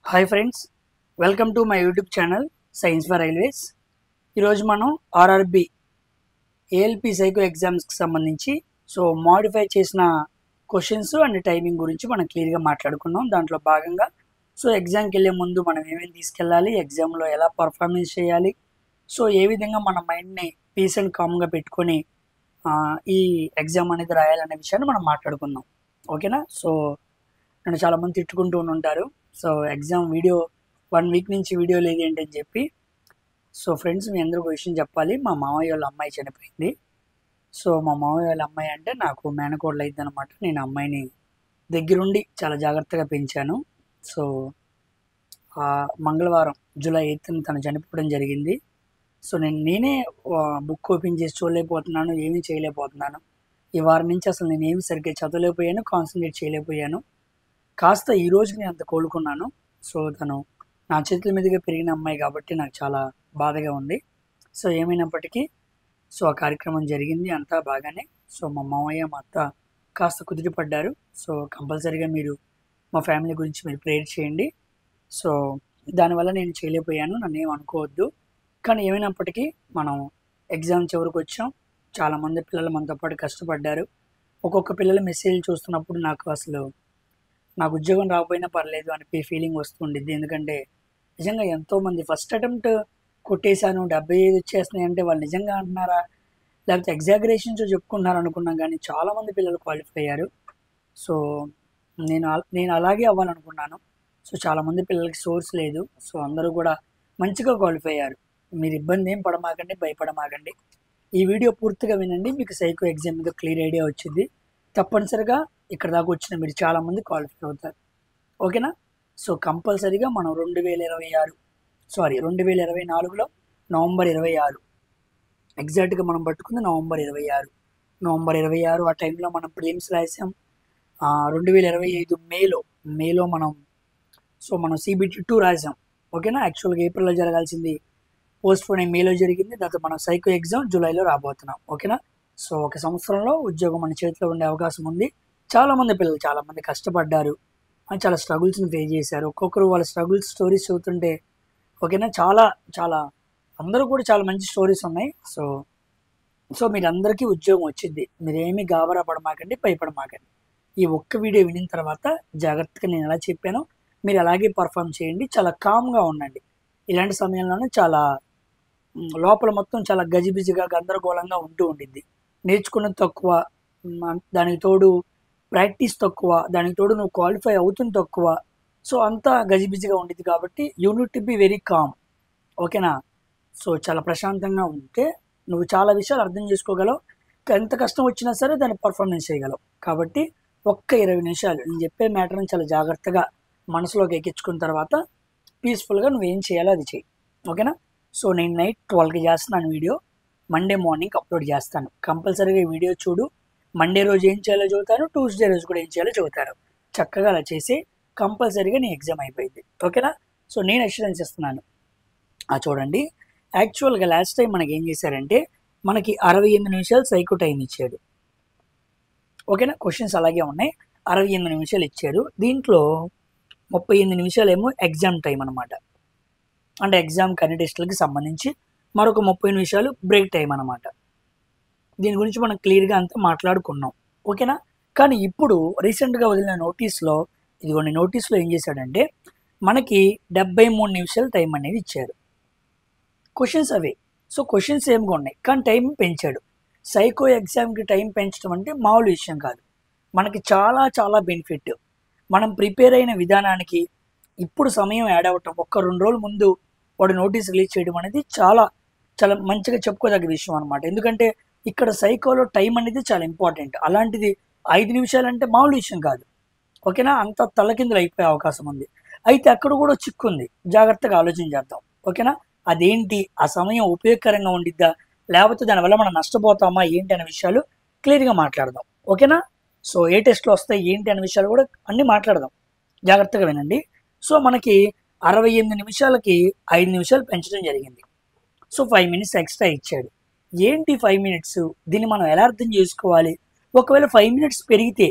Hi friends, welcome to my YouTube channel science for railways. ఈరోజు మనం RRB ALP psycho ఎగ్జామ్స్కి సంబంధించి modify చేసిన క్వశ్చన్స్ అండ్ టైమింగ్ గురించి మనం క్లియర్గా మాట్లాడుకున్నాం. దాంట్లో భాగంగా ఎగ్జామ్కి వెళ్ళే ముందు మనం ఏమేమి తీసుకెళ్ళాలి, ఎగ్జామ్లో ఎలా పర్ఫార్మెన్స్ చేయాలి, ఏ విధంగా మన మైండ్ని పీస్ అండ్ కామ్గా పెట్టుకొని ఈ ఎగ్జామ్ అనేది రాయాలనే విషయాన్ని మనం మాట్లాడుకుందాం. ఓకేనా? నన్ను చాలామంది తిట్టుకుంటూ ఉంటారు. ఎగ్జామ్ వీడియో 1 వీక్ నుంచి వీడియో లేదు ఏంటని చెప్పి. ఫ్రెండ్స్, మీ అందరూ ఒక విషయం చెప్పాలి. మా మామయ్య వాళ్ళ అమ్మాయి చనిపోయింది. మా మామయ్య వాళ్ళ అమ్మాయి అంటే నాకు మేనకోడలు అయింది అనమాట. నేను అమ్మాయిని దగ్గరుండి చాలా జాగ్రత్తగా పెంచాను. మంగళవారం జూలై 8th తను చనిపోవడం జరిగింది. నేనే బుక్ ఓపెన్ చేసి చూడలేకపోతున్నాను, ఏమీ చేయలేకపోతున్నాను. ఈ వారం నుంచి అసలు నేను ఏమి సరిగ్గా చదవలేకపోయాను, కాన్సన్ట్రేట్ చేయలేకపోయాను. కాస్త ఈ రోజు నేను అంత కోలుకున్నాను. తను నా చేతుల మీదుగా పెరిగిన అమ్మాయి కాబట్టి నాకు చాలా బాధగా ఉంది. ఏమైనప్పటికీ ఆ కార్యక్రమం జరిగింది, అంతా బాగానే. మా మామయ్య మా అత్త కాస్త కుదిరిపడ్డారు. కంపల్సరీగా మీరు మా ఫ్యామిలీ గురించి మీరు ప్రేయర్ చేయండి. దానివల్ల నేను చేయలేకపోయాను, నన్ను ఏం అనుకోవద్దు. కానీ ఏమైనప్పటికీ మనం ఎగ్జామ్ చివరికి వచ్చాం. చాలామంది పిల్లలు మనతో పాటు కష్టపడ్డారు. ఒక్కొక్క పిల్లల మెసేజ్ చూస్తున్నప్పుడు నాకు ఉద్యోగం రాకపోయినా పర్లేదు అనిపే ఫీలింగ్ వస్తుండిద్ది. ఎందుకంటే నిజంగా ఎంతోమంది ఫస్ట్ అటెంప్ట్ కొట్టేశాను, 75 వచ్చేస్తున్నాయి అంటే వాళ్ళు నిజంగా అంటున్నారా, లేకపోతే ఎగ్జాగరేషన్స్ చెప్పుకుంటున్నారు అనుకున్నాం. కానీ చాలామంది పిల్లలు క్వాలిఫై అయ్యారు. నేను అలాగే అవ్వాలనుకున్నాను. చాలామంది పిల్లలకి సోర్స్ లేదు. అందరూ కూడా మంచిగా క్వాలిఫై అయ్యారు. మీరు ఇబ్బంది ఏం పడమాకండి, భయపడమాకండి. ఈ వీడియో పూర్తిగా వినండి, మీకు సైకో ఎగ్జామ్ మీద క్లియర్ ఐడియా వచ్చింది. తప్పనిసరిగా ఇక్కడ దాకా వచ్చిన మీరు చాలామంది క్వాలిఫై అవుతారు. ఓకేనా? కంపల్సరీగా మనం 2024లో నవంబర్ 26 ఎగ్జాక్ట్గా మనం పట్టుకుంది నవంబర్ 26 ఆ టైంలో మనం ప్రిలిమ్స్ రాసాం. 2025 మేలో మనం CBT 2 రాసాం. ఓకేనా? యాక్చువల్గా ఏప్రిల్లో జరగాల్సింది పోస్ట్పోన్ అయ్యి మేలో జరిగింది. దాంతో మనం సైకో ఎగ్జామ్ జూలైలో రాబోతున్నాం. ఓకేనా? 1 సంవత్సరంలో ఉద్యోగం మన చేతిలో ఉండే అవకాశం ఉంది. చాలామంది పిల్లలు చాలామంది కష్టపడ్డారు, చాలా స్ట్రగుల్స్ని ఫేస్ చేశారు. ఒక్కొక్కరు వాళ్ళ స్ట్రగుల్స్ స్టోరీస్ చదువుతుంటే ఓకేనా, చాలా అందరూ కూడా చాలా మంచి స్టోరీస్ ఉన్నాయి. మీరందరికీ ఉద్యోగం వచ్చింది. మీరేమీ గాబరా పడమాకండి, భయపడమాకండి. ఈ ఒక్క వీడియో వినిన తర్వాత జాగ్రత్తగా నేను ఎలా చెప్పానో మీరు అలాగే పర్ఫామ్ చేయండి. చాలా కామ్గా ఉండండి. ఇలాంటి సమయంలోనే చాలా లోపల మొత్తం చాలా గజిబిజిగా గందరగోళంగా ఉండిద్ది. నేర్చుకున్నది తక్కువ, దానికి తోడు ప్రాక్టీస్ తక్కువ, దానికి తోడు నువ్వు క్వాలిఫై అవుతుంది తక్కువ. అంతా గజిబిజిగా ఉండిద్ది. కాబట్టి unit to be very calm. ఓకేనా? చాలా ప్రశాంతంగా ఉంటే నువ్వు చాలా విషయాలు అర్థం చేసుకోగలవు. ఎంత కష్టం వచ్చినా సరే దాన్ని పర్ఫార్మెన్స్ చేయగలవు. కాబట్టి ఒక్క 20 నిమిషాలు నేను చెప్పే మ్యాటర్ని చాలా జాగ్రత్తగా మనసులోకి ఎక్కించుకున్న తర్వాత పీస్ఫుల్గా నువ్వేం చేయాలో అది చేయి. ఓకేనా? నేను నైట్ 12కి చేస్తున్నాను వీడియో. మండే మార్నింగ్ అప్లోడ్ చేస్తాను. కంపల్సరీగా ఈ వీడియో చూడు. మండే రోజు ఏం చేయాలో చదువుతాను, ట్యూస్డే రోజు కూడా ఏం చేయాలో చదువుతాను. చక్కగా అలా చేసి కంపల్సరీగా నీ ఎగ్జామ్ అయిపోయింది. ఓకేనా? నేను అష్యూరెన్స్ ఇస్తున్నాను. చూడండి, యాక్చువల్గా లాస్ట్ టైం మనకి ఏం చేశారంటే మనకి 68 నిమిషాలు సైకో టైం ఇచ్చాడు. ఓకేనా? క్వశ్చన్స్ అలాగే ఉన్నాయి. 68 నిమిషాలు ఇచ్చారు. దీంట్లో 38 నిమిషాలు ఏమో ఎగ్జామ్ టైం అనమాట. అంటే ఎగ్జామ్ అన్ని టెస్టులకి సంబంధించి మరొక 30 నిమిషాలు బ్రేక్ టైం అనమాట. దీని గురించి మనం క్లియర్గా అంతా మాట్లాడుకున్నాం. ఓకేనా? కానీ ఇప్పుడు రీసెంట్గా వదిలిన నోటీస్లో ఏం చేశాడంటే మనకి 73 నిమిషాలు టైం అనేది ఇచ్చారు. క్వశ్చన్స్ అవే. క్వశ్చన్స్ ఏమిగా ఉన్నాయి, కానీ టైం పెంచాడు. సైకో ఎగ్జామ్కి టైం పెంచడం అంటే మామూలు విషయం కాదు. మనకి చాలా చాలా బెనిఫిట్. మనం ప్రిపేర్ అయిన విధానానికి ఇప్పుడు సమయం యాడ్ అవ్వటం, 1-2 రోజుల ముందు వాడు నోటీస్ రిలీజ్ చేయడం అనేది చాలా చాలా మంచిగా చెప్పుకోదగ్గ విషయం అనమాట. ఎందుకంటే ఇక్కడ సైకోలో టైం అనేది చాలా ఇంపార్టెంట్. అలాంటిది 5 నిమిషాలు అంటే మామూలు విషయం కాదు. ఓకేనా? అంత తలకిందులు అయిపోయే అవకాశం ఉంది. అయితే అక్కడ కూడా చిక్కుంది, జాగ్రత్తగా ఆలోచన చేద్దాం. ఓకేనా? అదేంటి, ఆ సమయం ఉపయోగకరంగా ఉండిద్దా, లేకపోతే దానివల్ల మనం నష్టపోతామా ఏంటి అనే విషయాలు క్లియర్గా మాట్లాడదాం. ఓకేనా? ఏ టెస్ట్లో వస్తాయి ఏంటి అనే విషయాలు కూడా అన్నీ మాట్లాడదాం. జాగ్రత్తగా వినండి. మనకి 68 నిమిషాలకి 5 నిమిషాలు పెంచడం జరిగింది. 5 మినిట్స్ ఎక్స్ట్రా ఇచ్చాడు. ఏంటి 5 మినిట్స్, దీన్ని మనం ఎలా అర్థం చేసుకోవాలి? ఒకవేళ 5 మినిట్స్ పెరిగితే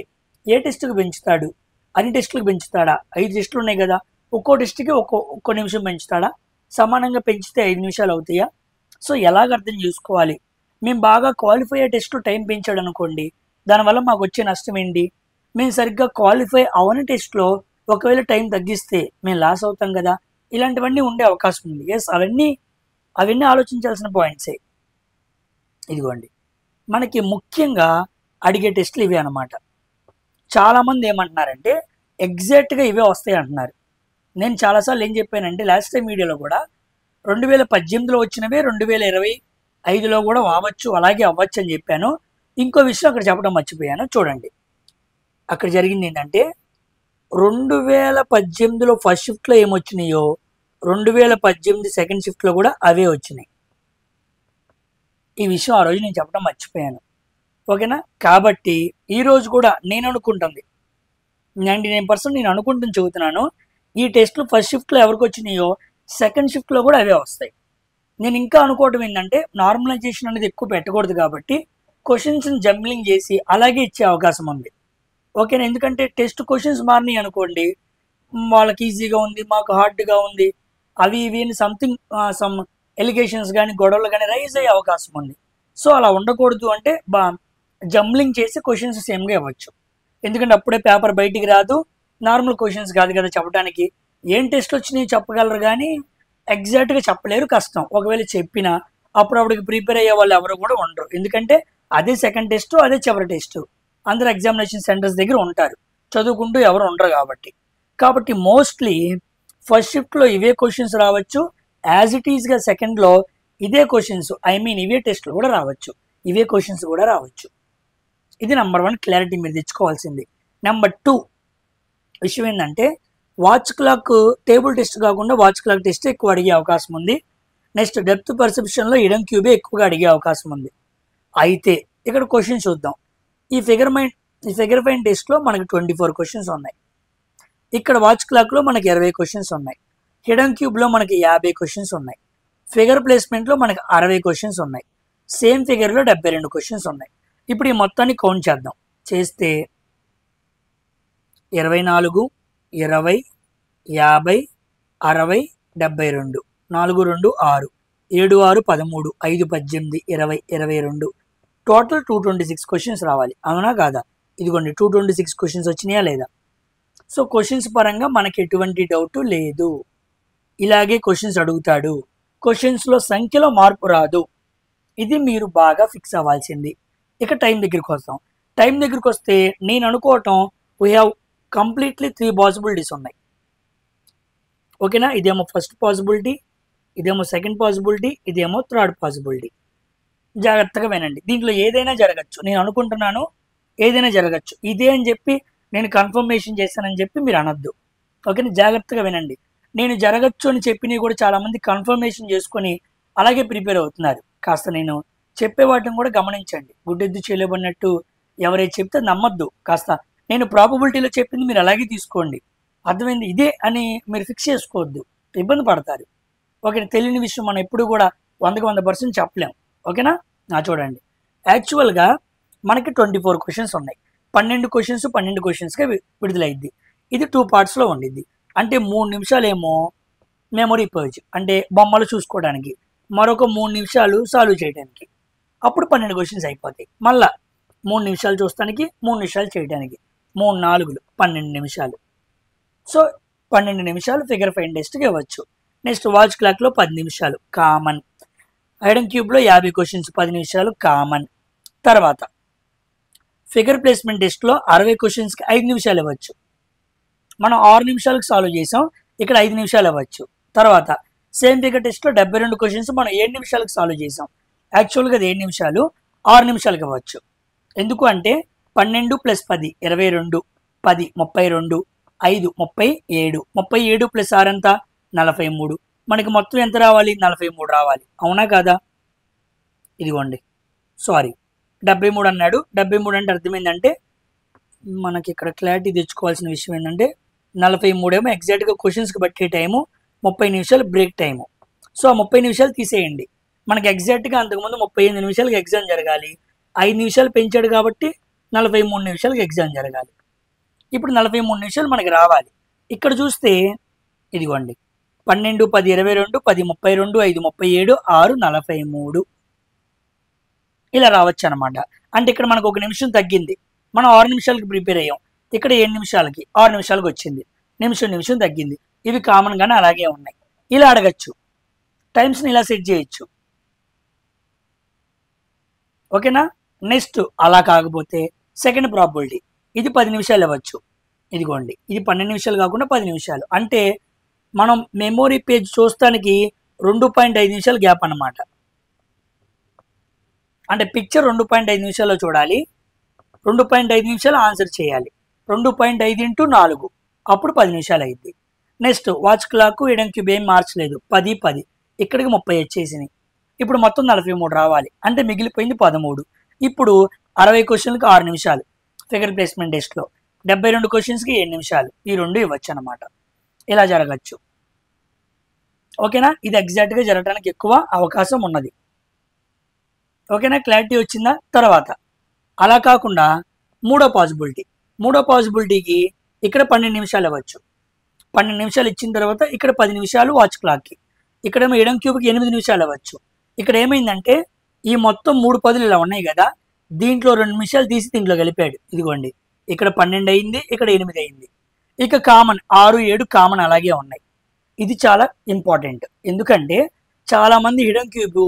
ఏ టెస్టుకు పెంచుతాడు, అన్ని టెస్టులకు పెంచుతాడా? 5 టెస్టులు ఉన్నాయి కదా, ఒక్కో టెస్ట్కి ఒక్కో నిమిషం పెంచుతాడా? సమానంగా పెంచితే 5 నిమిషాలు అవుతాయా? సో ఎలాగ అర్థం చేసుకోవాలి? మేము బాగా క్వాలిఫై అయ్యే టెస్ట్లో టైం పెంచాడు అనుకోండి, దానివల్ల మాకు వచ్చే నష్టం ఏంటి? మేము సరిగ్గా క్వాలిఫై అవని టెస్ట్లో ఒకవేళ టైం తగ్గిస్తే మేము లాస్ అవుతాం కదా. ఇలాంటివన్నీ ఉండే అవకాశం ఉంది. ఎస్, అవన్నీ ఆలోచించాల్సిన పాయింట్సే. ఇదిగోండి, మనకి ముఖ్యంగా అడిగే టెస్ట్లు ఇవే అనమాట. చాలామంది ఏమంటున్నారంటే ఎగ్జాక్ట్గా ఇవే వస్తాయి అంటున్నారు. నేను చాలాసార్లు ఏం చెప్పానంటే లాస్ట్ టైం వీడియోలో కూడా 2018లో వచ్చినవే 2025లో కూడా అవ్వచ్చు, అలాగే అవ్వచ్చు అని చెప్పాను. ఇంకో విషయం అక్కడ చెప్పడం మర్చిపోయాను, చూడండి. అక్కడ జరిగింది ఏంటంటే 2018లో ఫస్ట్ షిఫ్ట్లో ఏమొచ్చినాయో 2018 సెకండ్ షిఫ్ట్లో కూడా అవే వచ్చినాయి. ఈ విషయం ఆ రోజు నేను చెప్పడం మర్చిపోయాను. ఓకేనా? కాబట్టి ఈరోజు కూడా నేను అనుకుంటుంది 99% నేను అనుకుంటుంది చెబుతున్నాను. ఈ టెస్ట్లు ఫస్ట్ షిఫ్ట్లో ఎవరికి వచ్చినాయో సెకండ్ షిఫ్ట్లో కూడా అవే వస్తాయి. నేను ఇంకా అనుకోవడం ఏంటంటే నార్మలైజేషన్ అనేది ఎక్కువ పెట్టకూడదు కాబట్టి క్వశ్చన్స్ని జంబ్లింగ్ చేసి అలాగే ఇచ్చే అవకాశం ఉంది. ఓకేనా? ఎందుకంటే టెస్ట్ క్వశ్చన్స్ మారినాయి అనుకోండి, వాళ్ళకి ఈజీగా ఉంది, మాకు హార్డ్గా ఉంది, అవి ఇవి అని సమ్ ఎలిగేషన్స్ కానీ గొడవలు కానీ రైజ్ అయ్యే అవకాశం ఉంది. సో అలా ఉండకూడదు అంటే జంబ్లింగ్ చేసి క్వశ్చన్స్ సేమ్గా ఇవ్వచ్చు. ఎందుకంటే అప్పుడే పేపర్ బయటికి రాదు, నార్మల్ క్వశ్చన్స్ కాదు కదా చెప్పడానికి. ఏం టెస్ట్ వచ్చినాయి చెప్పగలరు కానీ ఎగ్జాక్ట్గా చెప్పలేరు, కష్టం. ఒకవేళ చెప్పినా అప్పుడప్పటికి ప్రిపేర్ అయ్యే వాళ్ళు ఎవరు కూడా ఉండరు. ఎందుకంటే అదే సెకండ్ టెస్ట్, అదే చివరి టెస్ట్, అందరు ఎగ్జామినేషన్ సెంటర్స్ దగ్గర ఉంటారు, చదువుకుంటూ ఎవరు ఉండరు కాబట్టి మోస్ట్లీ ఫస్ట్ షిఫ్ట్లో ఇవే క్వశ్చన్స్ రావచ్చు, యాజ్ ఇట్ ఈస్గా సెకండ్లో ఇదే క్వశ్చన్స్, ఇవే టెస్ట్లు కూడా రావచ్చు, ఇవే క్వశ్చన్స్ కూడా రావచ్చు. ఇది నెంబర్ 1 క్లారిటీ మీరు తెచ్చుకోవాల్సింది. నెంబర్ 2 విషయం ఏంటంటే వాచ్ క్లాక్ టేబుల్ టెస్ట్ కాకుండా వాచ్ క్లాక్ టెస్ట్ ఎక్కువ అడిగే అవకాశం ఉంది. నెక్స్ట్ డెప్త్ పర్సెప్షన్లో ఇడం క్యూబే ఎక్కువగా అడిగే అవకాశం ఉంది. అయితే ఇక్కడ క్వశ్చన్ చూద్దాం. ఈ ఫిగర్ ఫైన్ టెస్ట్లో మనకి 24 క్వశ్చన్స్ ఉన్నాయి. ఇక్కడ వాచ్ క్లాక్లో మనకి 20 క్వశ్చన్స్ ఉన్నాయి. హిడెన్ క్యూబ్లో మనకి 50 క్వశ్చన్స్ ఉన్నాయి. ఫిగర్ ప్లేస్మెంట్లో మనకి 60 క్వశ్చన్స్ ఉన్నాయి. సేమ్ ఫిగర్లో 72 క్వశ్చన్స్ ఉన్నాయి. ఇప్పుడు ఈ మొత్తాన్ని కౌంట్ చేద్దాం. చేస్తే 24, 20, 50, 60, 72, 4, 2, 6, 7, 6, 13, 5, 18, 20, 22, టోటల్ 226 క్వశ్చన్స్ రావాలి. అవునా కాదా? ఇదిగోండి 226 క్వశ్చన్స్ వచ్చినాయా లేదా? సో క్వశ్చన్స్ పరంగా మనకి ఎటువంటి డౌట్ లేదు. ఇలాగే క్వశ్చన్స్ అడుగుతాడు, క్వశ్చన్స్లో సంఖ్యలో మార్పు రాదు. ఇది మీరు బాగా ఫిక్స్ అవ్వాల్సింది. ఇక టైం దగ్గరికి వస్తాం. టైం దగ్గరికి వస్తే నేను అనుకోవటం వీ హ్యావ్ కంప్లీట్లీ 3 పాసిబిలిటీస్ ఉన్నాయి. ఓకేనా? ఇదేమో ఫస్ట్ పాసిబిలిటీ, ఇదేమో సెకండ్ పాసిబిలిటీ, ఇదేమో థర్డ్ పాసిబిలిటీ. జాగ్రత్తగా వినండి. దీంట్లో ఏదైనా జరగచ్చు, నేను అనుకుంటున్నాను ఏదైనా జరగచ్చు. ఇదే అని చెప్పి నేను కన్ఫర్మేషన్ చేశానని చెప్పి మీరు అనొద్దు. ఓకేనా? జాగ్రత్తగా వినండి. నేను జరగచ్చు అని చెప్పినవి కూడా చాలామంది కన్ఫర్మేషన్ చేసుకొని అలాగే ప్రిపేర్ అవుతున్నారు. కాస్త నేను చెప్పే వాటిని కూడా గమనించండి. గుడ్డెద్దు చేయలేబడినట్టు ఎవరైతే చెప్తే నమ్మద్దు. కాస్త నేను ప్రాబబిలిటీలో చెప్పింది మీరు అలాగే తీసుకోండి. అర్థమైంది? ఇదే అని మీరు ఫిక్స్ చేసుకోవద్దు, ఇబ్బంది పడతారు. ఓకేనా? తెలియని విషయం మనం ఎప్పుడు కూడా 100% చెప్పలేం. ఓకేనా? చూడండి, యాక్చువల్గా మనకి 24 క్వశ్చన్స్ ఉన్నాయి. 12 క్వశ్చన్స్గా విడుదలైద్ది. ఇది 2 పార్ట్స్లో ఉండిద్ది. అంటే 3 నిమిషాలేమో మెమొరీ పర్జ్, అంటే బొమ్మలు చూసుకోవడానికి, మరొక 3 నిమిషాలు సాల్వ్ చేయడానికి. అప్పుడు 12 క్వశ్చన్స్ అయిపోతాయి. మళ్ళా 3 నిమిషాలు చూస్తానికి, 3 నిమిషాలు చేయడానికి, 3 4 12 నిమిషాలు. సో 12 నిమిషాలు ఫిగర్ ఫైన్ టెస్ట్కి ఇవ్వచ్చు. నెక్స్ట్ వాచ్ క్లాక్లో 10 నిమిషాలు కామన్. ఐడన్ క్యూబ్లో 50 క్వశ్చన్స్ 10 నిమిషాలు కామన్. తర్వాత ఫిగర్ ప్లేస్మెంట్ టెస్ట్లో 60 క్వశ్చన్స్కి 5 నిమిషాలు ఇవ్వచ్చు. మనం 6 నిమిషాలకు సాల్వ్ చేసాం, ఇక్కడ 5 నిమిషాలు ఇవ్వచ్చు. తర్వాత సేమ్ ఫిగర్ టెస్ట్లో 72 క్వశ్చన్స్ మనం 7 నిమిషాలకు సాల్వ్ చేసాం. యాక్చువల్గా అది 7 నిమిషాలు, 6 నిమిషాలకు ఇవ్వచ్చు. ఎందుకు అంటే 12 + 10 22, 10 32, 5 37, 37 + 6 ఎంత 43. మనకి మొత్తం ఎంత రావాలి? 43 రావాలి. అవునా కాదా? ఇదిగోండి, సారీ 73 అన్నాడు. 73 అంటే అర్థమైందంటే మనకి ఇక్కడ క్లారిటీ తెచ్చుకోవాల్సిన విషయం ఏంటంటే 43 ఏమో ఎగ్జాక్ట్గా క్వశ్చన్స్కి బట్టే టైము, 30 నిమిషాలు బ్రేక్ టైము. సో ఆ 30 నిమిషాలు తీసేయండి. మనకి ఎగ్జాక్ట్గా అంతకుముందు 38 నిమిషాలకు ఎగ్జామ్ జరగాలి. 5 నిమిషాలు పెంచాడు కాబట్టి 43 నిమిషాలకు ఎగ్జామ్ జరగాలి. ఇప్పుడు 43 నిమిషాలు మనకి రావాలి. ఇక్కడ చూస్తే ఇదిగోండి 12, 10, 22, 10, 32, 5, 37, 6, 43 ఇలా రావచ్చు అనమాట. అంటే ఇక్కడ మనకు 1 నిమిషం తగ్గింది. మనం 6 నిమిషాలకి ప్రిపేర్ అయ్యాం. ఇక్కడ 7 నిమిషాలకి 6 నిమిషాలకు వచ్చింది. నిమిషం తగ్గింది. ఇవి కామన్ గానే అలాగే ఉన్నాయి. ఇలా అడగచ్చు. టైమ్స్ని ఇలా సెట్ చేయొచ్చు. ఓకేనా. నెక్స్ట్ అలా కాకపోతే సెకండ్ ప్రాబిలిటీ, ఇది 10 నిమిషాలు ఇవ్వచ్చు. ఇదిగోండి ఇది 12 నిమిషాలు కాకుండా 10 నిమిషాలు. అంటే మనం మెమొరీ పేజ్ చూస్తానికి 2.5 నిమిషాలు గ్యాప్ అన్నమాట. అంటే పిక్చర్ 2.5 నిమిషాల్లో చూడాలి, 2.5 నిమిషాలు ఆన్సర్ చేయాలి. 2.5 × 4 అప్పుడు 10 నిమిషాలు అయింది. నెక్స్ట్ వాచ్ క్లాక్ ఎడం క్యూబ్ ఏం మార్చలేదు, 10, 10 ఇక్కడికి 30 వచ్చేసినాయి. ఇప్పుడు మొత్తం 43 రావాలి. అంటే మిగిలిపోయింది 13. ఇప్పుడు 60 క్వశ్చన్లకు 6 నిమిషాలు ఫిగర్ ప్లేస్మెంట్ టెస్ట్లో, 72 క్వశ్చన్స్కి 7 నిమిషాలు. ఈ 2 ఇవ్వచ్చు అనమాట. ఇలా జరగచ్చు. ఓకేనా. ఇది ఎగ్జాక్ట్గా జరగడానికి ఎక్కువ అవకాశం ఉన్నది. ఓకేనా. క్లారిటీ వచ్చిందా. తర్వాత అలా కాకుండా మూడో పాసిబిలిటీకి ఇక్కడ 12 నిమిషాలు ఇవ్వచ్చు. 12 నిమిషాలు ఇచ్చిన తర్వాత ఇక్కడ 10 నిమిషాలు వాచ్ క్లాక్కి, ఇక్కడేమో ఎడం క్యూబ్కి 8 నిమిషాలు ఇవ్వచ్చు. ఇక్కడ ఏమైందంటే ఈ మొత్తం 3 పదులు ఇలా ఉన్నాయి కదా, దీంట్లో 2 నిమిషాలు తీసి దీంట్లో కలిపాడు. ఇదిగోండి ఇక్కడ 12 అయింది, ఇక్కడ 8 అయింది. ఇక కామన్ 6, 7 కామన్ అలాగే ఉన్నాయి. ఇది చాలా ఇంపార్టెంట్. ఎందుకంటే చాలామంది హిడెన్ క్యూబ్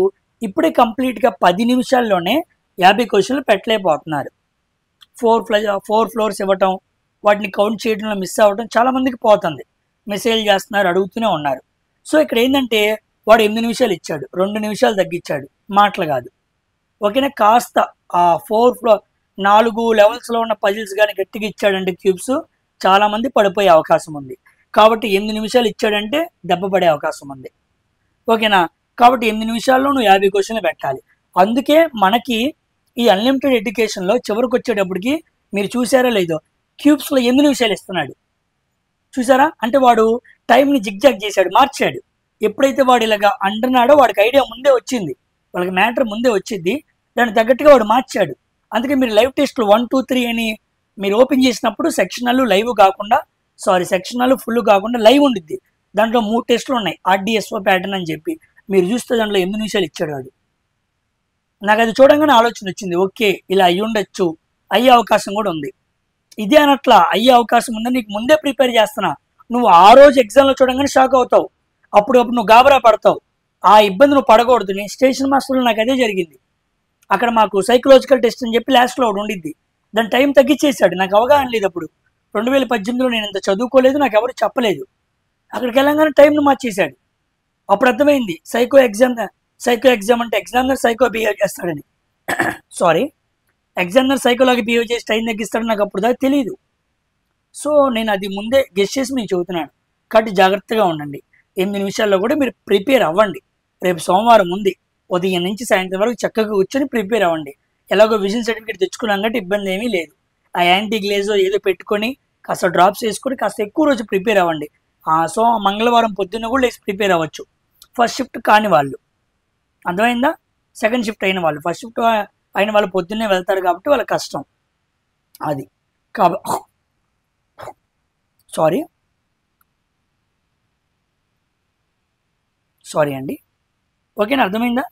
ఇప్పుడే కంప్లీట్గా 10 నిమిషాల్లోనే 50 క్వశ్చన్లు పెట్టలేకపోతున్నారు. 4 ఫ్లోర్స్ ఇవ్వటం, వాటిని కౌంట్ చేయడంలో మిస్ అవ్వడం చాలా మందికి పోతుంది. మెసేజ్ చేస్తున్నారు, అడుగుతూనే ఉన్నారు. సో ఇక్కడ ఏంటంటే వాడు 8 నిమిషాలు ఇచ్చాడు, 2 నిమిషాలు తగ్గించాడు, మాటలు కాదు. ఓకేనా. కాస్త ఆ 4 లెవెల్స్లో ఉన్న పజిల్స్ కానీ గట్టిగా ఇచ్చాడంటే క్యూబ్స్ చాలా మంది పడిపోయే అవకాశం ఉంది. కాబట్టి 8 నిమిషాలు ఇచ్చాడంటే దెబ్బ పడే అవకాశం ఉంది. ఓకేనా. కాబట్టి 8 నిమిషాల్లో నువ్వు 50 క్వశ్చన్లు పెట్టాలి. అందుకే మనకి ఈ అన్లిమిటెడ్ ఎడ్యుకేషన్లో చివరికి వచ్చేటప్పటికి మీరు చూసారా లేదో, క్యూబ్స్లో 8 నిమిషాలు ఇస్తున్నాడు. చూసారా. అంటే వాడు టైంని జిగ్జాగ్ చేశాడు, మార్చాడు. ఎప్పుడైతే వాడు ఇలాగా అంటున్నాడో వాడికి ఐడియా ముందే వచ్చింది, వాళ్ళకి మ్యాటర్ ముందే వచ్చింది, దానికి తగ్గట్టుగా వాడు మార్చాడు. అందుకే మీరు లైవ్ టెస్ట్లు 1, 2, 3 అని మీరు ఓపెన్ చేసినప్పుడు సెక్షనల్ లైవ్ కాకుండా, సెక్షనల్ ఫుల్ కాకుండా లైవ్ ఉండిద్ది. దాంట్లో 3 టెస్టులు ఉన్నాయి, RDSO ప్యాటర్న్ అని చెప్పి. మీరు చూస్తే దాంట్లో 8 నిమిషాలు ఇచ్చాడు వాడు. నాకు అది చూడంగానే ఆలోచన వచ్చింది, ఓకే ఇలా అయ్యి ఉండొచ్చు, అయ్యే అవకాశం కూడా ఉంది. ఇదే అనట్లా, అయ్యే అవకాశం ఉందని నీకు ముందే ప్రిపేర్ చేస్తున్నా. నువ్వు ఆ రోజు ఎగ్జామ్లో చూడంగానే షాక్ అవుతావు, అప్పుడు నువ్వు గాబరా పడతావు. ఆ ఇబ్బంది నువ్వు పడకూడదు. నేను స్టేషన్ మాస్టర్లో నాకు అదే జరిగింది. అక్కడ మాకు సైకలాజికల్ టెస్ట్ అని చెప్పి లాస్ట్లో ఒకటి ఉండిద్ది, దాని టైం తగ్గించేశాడు. నాకు అవగాహన లేదు అప్పుడు. 2018లో నేను ఇంత చదువుకోలేదు, నాకు ఎవరు చెప్పలేదు. అక్కడికి వెళ్ళంగానే టైంను మార్చేశాడు. అప్పుడు అర్థమైంది సైకో ఎగ్జామ్ అంటే ఎగ్జామినర్ సైకో బిహేవ్ చేస్తాడని. ఎగ్జామినర్ సైకోలాగా బిహేవ్ చేసి టైం తగ్గిస్తాడని నాకు అప్పుడు దాకా తెలియదు. సో నేను అది ముందే గెస్ చేసి మీకు చెబుతున్నాను. కాబట్టి జాగ్రత్తగా ఉండండి. 8 నిమిషాల్లో కూడా మీరు ప్రిపేర్ అవ్వండి. రేపు సోమవారం ఉంది, ఉదయం నుంచి సాయంత్రం వరకు చక్కగా కూర్చొని ప్రిపేర్ అవ్వండి. ఎలాగో విజన్ సర్టిఫికేట్ తెచ్చుకున్నాం కాబట్టి ఇబ్బంది ఏమీ లేదు. ఆ యాంటీ గ్లేజో ఏదో పెట్టుకొని కాస్త డ్రాప్స్ వేసుకొని కాస్త ఎక్కువ రోజు ప్రిపేర్ అవ్వండి. సో మంగళవారం పొద్దున్న కూడా లేచి ప్రిపేర్ అవ్వచ్చు. ఫస్ట్ షిఫ్ట్ కాని వాళ్ళు, అర్థమైందా. సెకండ్ షిఫ్ట్ అయిన వాళ్ళు, ఫస్ట్ షిఫ్ట్ అయిన వాళ్ళు పొద్దున్నే వెళ్తారు కాబట్టి వాళ్ళ కష్టం అది. సారీ అండి. ఓకేనా, అర్థమైందా.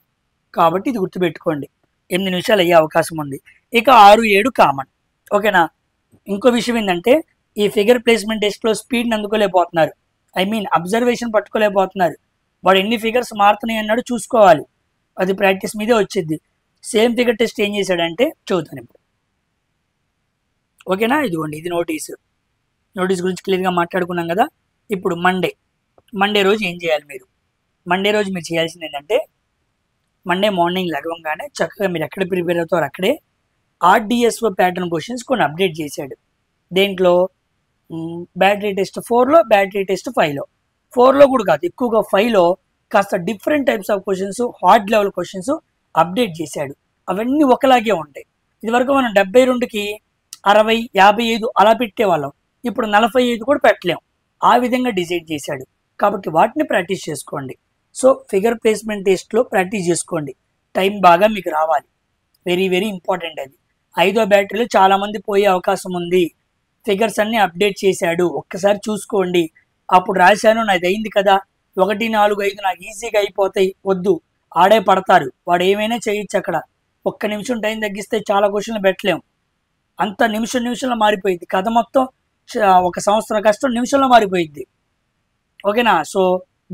కాబట్టి ఇది గుర్తుపెట్టుకోండి, 8 నిమిషాలు అయ్యే అవకాశం ఉంది. ఇక 6, 7 కామన్. ఓకేనా. ఇంకో విషయం ఏంటంటే ఈ ఫిగర్ ప్లేస్మెంట్ టెస్ట్లో స్పీడ్ని అందుకోలేకపోతున్నారు, అబ్జర్వేషన్ పట్టుకోలేకపోతున్నారు. వాడు ఎన్ని ఫిగర్స్ మారుతున్నాయి అన్నాడు చూసుకోవాలి, అది ప్రాక్టీస్ మీదే వచ్చింది. సేమ్ ఫిగర్ టెస్ట్ ఏం చేశాడంటే చదువుతాను ఇప్పుడు. ఓకేనా. ఇదిగోండి ఇది నోటీస్ గురించి క్లియర్గా మాట్లాడుకున్నాం కదా. ఇప్పుడు మండే రోజు ఏం చేయాలి మీరు. మండే రోజు మీరు చేయాల్సింది ఏంటంటే, మండే మార్నింగ్ లెగవంగానే చక్కగా మీరు ఎక్కడ ప్రిపేర్ అవుతారో అక్కడే RDSO ప్యాటర్న్ క్వశ్చన్స్ కొన్ని అప్డేట్ చేశాడు. దేంట్లో బ్యాటరీ టెస్ట్ 4లో, బ్యాటరీ టెస్ట్ 5లో. 4లో కూడా కాదు, ఎక్కువగా 5లో కాస్త different types of questions, hard level questions update చేశాడు. అవన్నీ ఒకలాగే ఉంటాయి. ఇదివరకు మనం 72కి 60, 55 అలా పెట్టేవాళ్ళం. ఇప్పుడు 45 కూడా పెట్టలేం. ఆ విధంగా డిజైన్ చేశాడు. కాబట్టి వాటిని ప్రాక్టీస్ చేసుకోండి. సో ఫిగర్ ప్లేస్మెంట్ టెస్ట్లో ప్రాక్టీస్ చేసుకోండి. టైం బాగా మీకు రావాలి, వెరీ వెరీ ఇంపార్టెంట్ అది. 5వ బ్యాటరీలో చాలామంది పోయే అవకాశం ఉంది. ఫిగర్స్ అన్నీ అప్డేట్ చేశాడు, ఒక్కసారి చూసుకోండి. అప్పుడు రాశాను, నాది అయింది కదా, 1, 4, 5 నాకు ఈజీగా అయిపోతాయి, వద్దు, ఆడే పడతారు, వాడు ఏమైనా చేయొచ్చు అక్కడ, ఒక్క నిమిషం టైం తగ్గిస్తే చాలా క్వశ్చన్లు పెట్టలేం, అంత నిమిషంలో మారిపోయింది కథ మొత్తం. ఒక సంవత్సరం కష్టం నిమిషంలో మారిపోయింది. ఓకేనా? So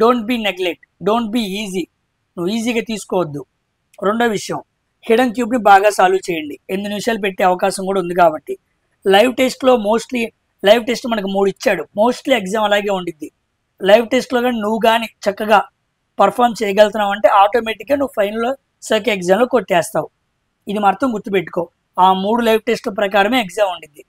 don't be neglect, don't be easy, నువ్వు ఈజీగా తీసుకోవద్దు. రెండో విషయం, హిడెన్ క్యూబ్ని బాగా సాల్వ్ చేయండి. 8 నిమిషాలు పెట్టే అవకాశం కూడా ఉంది కాబట్టి. లైవ్ టెస్ట్లో మోస్ట్లీ లైవ్ టెస్ట్ మనకు 3 ఇచ్చాడు, మోస్ట్లీ ఎగ్జామ్ అలాగే ఉండిద్ది. లైవ్ టెస్ట్లో కానీ నువ్వు కానీ చక్కగా పర్ఫామ్ చేయగలుగుతున్నావు అంటే ఆటోమేటిక్గా నువ్వు ఫైనల్లో సర్కే ఎగ్జామ్లో కొట్టేస్తావు. ఇది మాత్రం గుర్తుపెట్టుకో. ఆ 3 లైవ్ టెస్ట్ల ప్రకారమే ఎగ్జామ్ ఉండిద్ది.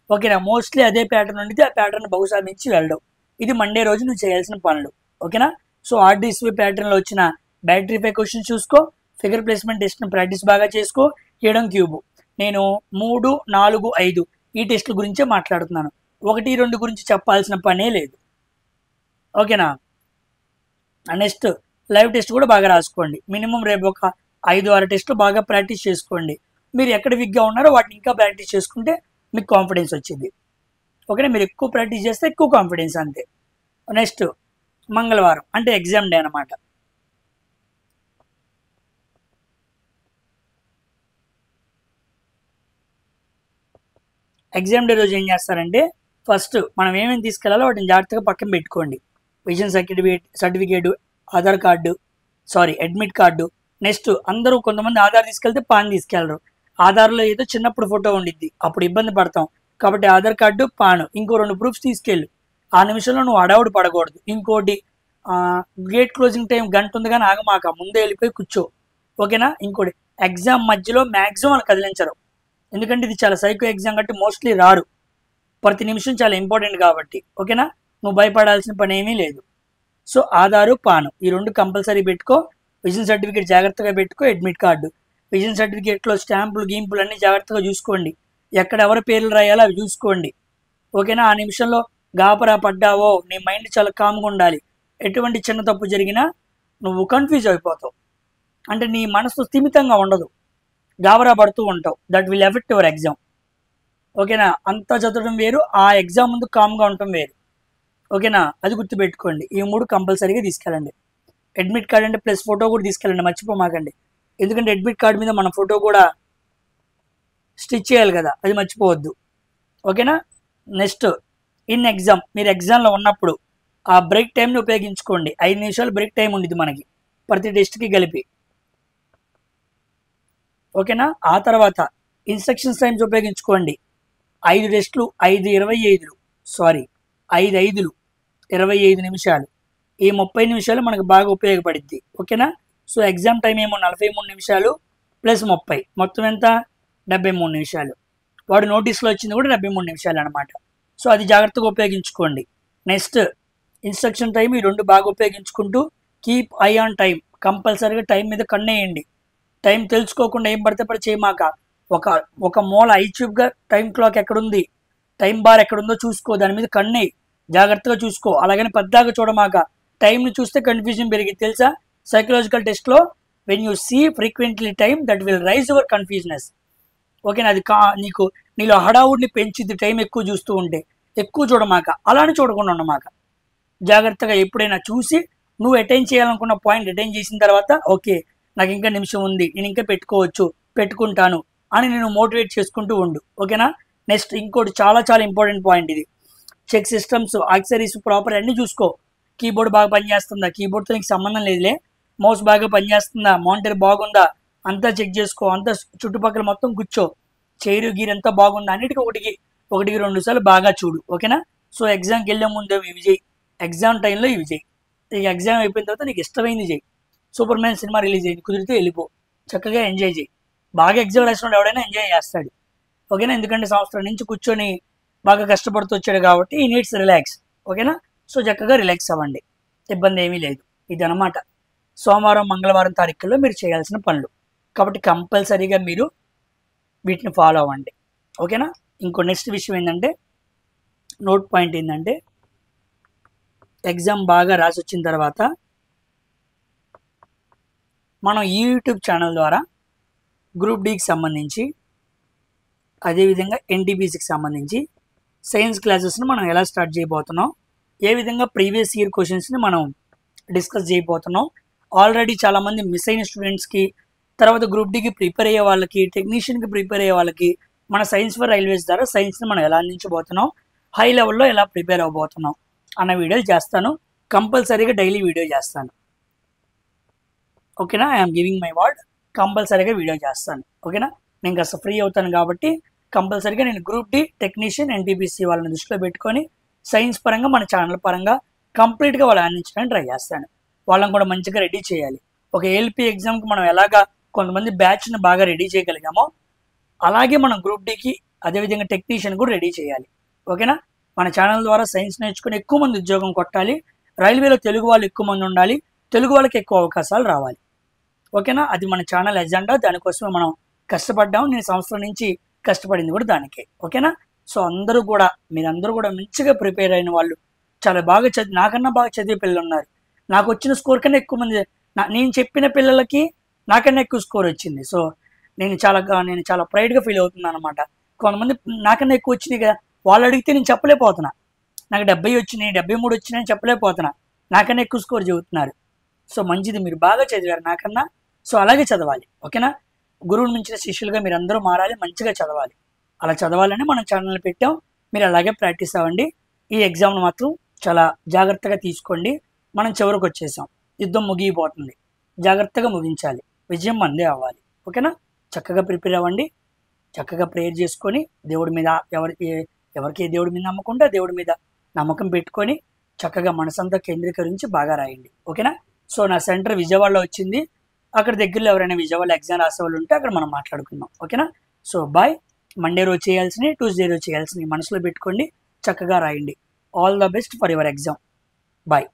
ఓకేనా? మోస్ట్లీ అదే ప్యాటర్న్ ఉండిద్ది, ఆ ప్యాటర్న్ బహుశా మించి వెళ్ళడం. ఇది మండే రోజు నువ్వు చేయాల్సిన పనులు. ఓకేనా? సో ఆర్డీసీ ప్యాటర్న్లో వచ్చిన బ్యాటరీ పై క్వశ్చన్ చూసుకో, ఫిగర్ ప్లేస్మెంట్ టెస్ట్ని ప్రాక్టీస్ బాగా చేసుకో. హిడెన్ క్యూబ్ నేను 3, 4, 5 ఈ టెస్ట్ల గురించే మాట్లాడుతున్నాను, 1, 2 గురించి చెప్పాల్సిన పనే లేదు. ఓకేనా? నెక్స్ట్ లైవ్ టెస్ట్ కూడా బాగా రాసుకోండి. మినిమం రేపు ఒక 5, 6 టెస్ట్లు బాగా ప్రాక్టీస్ చేసుకోండి. మీరు ఎక్కడ వీక్గా ఉన్నారో వాటిని ఇంకా ప్రాక్టీస్ చేసుకుంటే మీకు కాన్ఫిడెన్స్ వచ్చింది. ఓకేనా? మీరు ఎక్కువ ప్రాక్టీస్ చేస్తే ఎక్కువ కాన్ఫిడెన్స్, అంతే. నెక్స్ట్ మంగళవారం అంటే ఎగ్జామ్ డే అనమాట. ఎగ్జామ్ డే రోజు ఏం చేస్తారంటే, ఫస్ట్ మనం ఏమేమి తీసుకెళ్లాలో వాటిని జాగ్రత్తగా పక్కన పెట్టుకోండి. Vision certificate, Aadhaar card, admit card. Next అందరూ కొంతమంది ఆధార్ తీసుకెళ్తే పాన్ తీసుకెళ్లరు. ఆధార్లో ఏదో చిన్నప్పుడు ఫోటో ఉండిద్ది, అప్పుడు ఇబ్బంది పడతాం కాబట్టి ఆధార్ కార్డు, పాను, ఇంకో 2 ప్రూఫ్స్ తీసుకెళ్ళు. ఆ నిమిషంలో నువ్వు అడవుడు పడకూడదు. ఇంకోటి, గేట్ క్లోజింగ్ టైం గంట ఉంది కానీ ఆగమాక, ముందే వెళ్ళిపోయి కూర్చో. ఓకేనా? ఇంకోటి, ఎగ్జామ్ మధ్యలో మ్యాక్సిమం వాళ్ళు కదిలించరు, ఎందుకంటే ఇది చాలా సైకో ఎగ్జామ్ కాబట్టి మోస్ట్లీ రారు. ప్రతి నిమిషం చాలా ఇంపార్టెంట్ కాబట్టి. ఓకేనా? నువ్వు భయపడాల్సిన పని ఏమీ లేదు. సో ఆధారు, పాను ఈ 2 కంపల్సరీ పెట్టుకో. విజన్ సర్టిఫికేట్ జాగ్రత్తగా పెట్టుకో. అడ్మిట్ కార్డు, విజన్ సర్టిఫికేట్లో స్టాంపులు గీంపులు అన్నీ జాగ్రత్తగా చూసుకోండి. ఎక్కడ ఎవరి పేర్లు రాయాలో అవి చూసుకోండి. ఓకేనా? ఆ నిమిషంలో గాబరా పడ్డావో నీ మైండ్ చాలా కామ్గా ఉండాలి. ఎటువంటి చిన్న తప్పు జరిగినా నువ్వు కన్ఫ్యూజ్ అయిపోతావు, అంటే నీ మనసు స్థిమితంగా ఉండదు, గాబరా పడుతూ ఉంటావు. That will effect your exam. ఓకేనా? అంతా చదవడం వేరు, ఆ ఎగ్జామ్ ముందు కామ్గా ఉండటం వేరు. ఓకేనా? అది గుర్తుపెట్టుకోండి. ఈ 3 కంపల్సరీగా తీసుకెళ్ళండి. అడ్మిట్ కార్డ్ అంటే ప్లస్ ఫోటో కూడా తీసుకెళ్ళండి, మర్చిపోమాకండి. ఎందుకంటే అడ్మిట్ కార్డ్ మీద మన ఫోటో కూడా స్టిచ్ చేయాలి కదా, అది మర్చిపోవద్దు. ఓకేనా? నెక్స్ట్ ఇన్ ఎగ్జామ్, మీరు ఎగ్జామ్లో ఉన్నప్పుడు ఆ బ్రేక్ టైంని ఉపయోగించుకోండి. 5 నిమిషాలు బ్రేక్ టైం ఉండేది మనకి ప్రతి టెస్ట్కి కలిపి. ఓకేనా? ఆ తర్వాత ఇన్స్ట్రక్షన్స్ టైమ్స్ ఉపయోగించుకోండి. 5 టెస్టులు 5 5 25 నిమిషాలు. ఈ 30 నిమిషాలు మనకు బాగా ఉపయోగపడుద్ది. ఓకేనా? సో ఎగ్జామ్ టైం ఏమో 43 నిమిషాలు ప్లస్ 30, మొత్తం ఎంత? 73 నిమిషాలు. వాడు నోటీస్లో వచ్చింది కూడా 73 నిమిషాలు అనమాట. సో అది జాగ్రత్తగా ఉపయోగించుకోండి. నెక్స్ట్ ఇన్స్ట్రక్షన్ టైం, ఈ 2 బాగా ఉపయోగించుకుంటూ కీప్ ఐ ఆన్ టైం, కంపల్సరీగా టైం మీద కన్నేయండి. టైం తెలుసుకోకుండా ఏం పడితే పడి చేయమాక. ఒక మూల ఐచ్యూబ్గా టైం క్లాక్ ఎక్కడుంది, టైం బార్ ఎక్కడుందో చూసుకో, దాని మీద కన్నేయి, జాగ్రత్తగా చూసుకో. అలాగని పెద్దగా చూడమాక. టైంని చూస్తే కన్ఫ్యూజన్ పెరిగింది తెలుసా? సైకలాజికల్ టెస్ట్లో when you see frequently time that will rise your confusedness. ఓకేనా? అది నీలో హడావుడిని పెంచిద్ది. టైం ఎక్కువ చూస్తూ ఉంటే ఎక్కువ చూడమాక, అలానే చూడకుండా ఉండమాక. జాగ్రత్తగా ఎప్పుడైనా చూసి నువ్వు అటైన్ చేయాలనుకున్న పాయింట్ అటైన్ చేసిన తర్వాత ఓకే నాకు ఇంకా నిమిషం ఉంది, నేను ఇంకా పెట్టుకుంటాను అని నేను మోటివేట్ చేసుకుంటూ ఉండు. ఓకేనా? నెక్స్ట్ ఇంకోటి చాలా చాలా ఇంపార్టెంట్ పాయింట్ ఇది. చెక్ సిస్టమ్స్, యాక్సెసరీస్ ప్రాపర్ అన్నీ చూసుకో. కీబోర్డ్ బాగా పనిచేస్తుందా, కీబోర్డ్తో నీకు సంబంధం లేదులే, మౌస్ బాగా పనిచేస్తుందా, మానిటర్ బాగుందా, అంతా చెక్ చేసుకో. అంతా చుట్టుపక్కల మొత్తం కూర్చో, చైరు గీరు అంతా బాగుందా, అన్నిటికీ ఒకటికి 2 సార్లు బాగా చూడు. ఓకేనా? సో ఎగ్జామ్కి వెళ్ళే ముందు ఇవి చేయి, ఎగ్జామ్ టైంలో ఇవి చేయి. ఈ ఎగ్జామ్ అయిపోయిన తర్వాత నీకు ఇష్టమైంది చేయి. సూపర్ మ్యాన్ సినిమా రిలీజ్ అయింది, కుదిరితే వెళ్ళిపో, చక్కగా ఎంజాయ్ చేయి. బాగా ఎగ్జామ్ రాసినప్పుడు ఎవడైనా ఎంజాయ్ చేస్తాడు. ఓకేనా? ఎందుకంటే సంవత్సరం నుంచి కూర్చొని బాగా కష్టపడుతూ వచ్చాడు కాబట్టి ఈ నీడ్స్ రిలాక్స్. ఓకేనా? సో చక్కగా రిలాక్స్ అవ్వండి, ఇబ్బంది ఏమీ లేదు. ఇది అనమాట సోమవారం మంగళవారం తారీఖుల్లో మీరు చేయాల్సిన పనులు. కాబట్టి కంపల్సరీగా మీరు వీటిని ఫాలో అవ్వండి. ఓకేనా? ఇంకో నెక్స్ట్ విషయం ఏంటంటే, నోట్ పాయింట్ ఏంటంటే, ఎగ్జామ్ బాగా రాసి వచ్చిన తర్వాత మనం ఈ యూట్యూబ్ ఛానల్ ద్వారా గ్రూప్ డీకి సంబంధించి, అదేవిధంగా ఎన్టీపీసీకి సంబంధించి సైన్స్ క్లాసెస్ను మనం ఎలా స్టార్ట్ చేయబోతున్నాం, ఏ విధంగా ప్రీవియస్ ఇయర్ క్వశ్చన్స్ని మనం డిస్కస్ చేయబోతున్నాం. ఆల్రెడీ చాలామంది మిస్ అయిన స్టూడెంట్స్కి, తర్వాత గ్రూప్ డికి ప్రిపేర్ అయ్యే వాళ్ళకి, టెక్నీషియన్కి ప్రిపేర్ అయ్యే వాళ్ళకి మన సైన్స్ ఫర్ రైల్వేస్ ద్వారా సైన్స్ని మనం ఎలా అందించబోతున్నాం, హై లెవెల్లో ఎలా ప్రిపేర్ అవ్వబోతున్నాం అన్న వీడియోలు చేస్తాను. కంపల్సరీగా డైలీ వీడియో చేస్తాను. ఓకేనా? ఐఎమ్ గివింగ్ మై వర్డ్, కంపల్సరీగా వీడియో చేస్తాను. ఓకేనా? నేను కాస్త ఫ్రీ అవుతాను కాబట్టి కంపల్సరీగా నేను గ్రూప్ డి, టెక్నీషియన్, ఎన్టీపీసీ వాళ్ళని దృష్టిలో పెట్టుకొని సైన్స్ పరంగా మన ఛానల్ పరంగా కంప్లీట్గా వాళ్ళు అందించడానికి ట్రై చేస్తాను. వాళ్ళని కూడా మంచిగా రెడీ చేయాలి. ఒక ఏఎల్పీ ఎగ్జామ్కి మనం ఎలాగా కొంతమంది బ్యాచ్ని బాగా రెడీ చేయగలిగామో అలాగే మనం గ్రూప్ డికి అదేవిధంగా టెక్నీషియన్ కూడా రెడీ చేయాలి. ఓకేనా? మన ఛానల్ ద్వారా సైన్స్ నేర్చుకుని ఎక్కువ మంది ఉద్యోగం కొట్టాలి. రైల్వేలో తెలుగు వాళ్ళు ఎక్కువ మంది ఉండాలి. తెలుగు వాళ్ళకి ఎక్కువ అవకాశాలు రావాలి. ఓకేనా? అది మన ఛానల్ ఎజెండా. దానికోసమే మనం కష్టపడ్డాము. నేను సంవత్సరం నుంచి కష్టపడింది కూడా దానికే. ఓకేనా? సో అందరూ కూడా, మీరందరూ కూడా మంచిగా ప్రిపేర్ అయిన వాళ్ళు, చాలా బాగా నాకన్నా బాగా చదివే పిల్లలు ఉన్నారు. నాకు వచ్చిన స్కోర్ కన్నా ఎక్కువ మంది, నేను చెప్పిన పిల్లలకి నాకన్నా ఎక్కువ స్కోర్ వచ్చింది. సో నేను చాలా ప్రైడ్గా ఫీల్ అవుతున్నాను అనమాట. కొంతమంది నాకన్నా ఎక్కువ వచ్చినాయి కదా, వాళ్ళు అడిగితే నేను చెప్పలేకపోతున్నా. నాకు 70 వచ్చినాయి, 73 వచ్చినాయి అని చెప్పలేకపోతున్నా. నాకన్నా ఎక్కువ స్కోర్ చదువుతున్నారు. సో మంచిది, మీరు బాగా చదివారు నాకన్నా. సో అలాగే చదవాలి. ఓకేనా? గురువుని మించిన శిష్యులుగా మీరు అందరూ మారాలి, మంచిగా చదవాలి. అలా చదవాలని మనం ఛానల్ పెట్టాం. మీరు అలాగే ప్రాక్టీస్ అవ్వండి. ఈ ఎగ్జామ్ను మాత్రం చాలా జాగ్రత్తగా తీసుకోండి. మనం చివరికి వచ్చేసాం, యుద్ధం ముగిపోతుంది. జాగ్రత్తగా ముగించాలి. విజయం మందే అవ్వాలి. ఓకేనా? చక్కగా ప్రిపేర్ అవ్వండి. చక్కగా ప్రేయర్ చేసుకొని దేవుడి మీద, ఎవరికి దేవుడి మీద నమ్మకం ఉంటే దేవుడి మీద నమ్మకం పెట్టుకొని చక్కగా మనసంతా కేంద్రీకరించి బాగా రాయండి. ఓకేనా? సో నా సెంటర్ విజయవాడలో వచ్చింది. అక్కడ దగ్గరలో ఎవరైనా విజయవాడలో ఎగ్జామ్ రాసే వాళ్ళు ఉంటే అక్కడ మనం మాట్లాడుకుందాం. ఓకేనా? So bye. మండే రోజు చేయాల్సినవి, ట్యూస్డే రోజు చేయాల్సినవి మనసులో పెట్టుకోండి. చక్కగా రాయండి. All the best for your exam. Bye.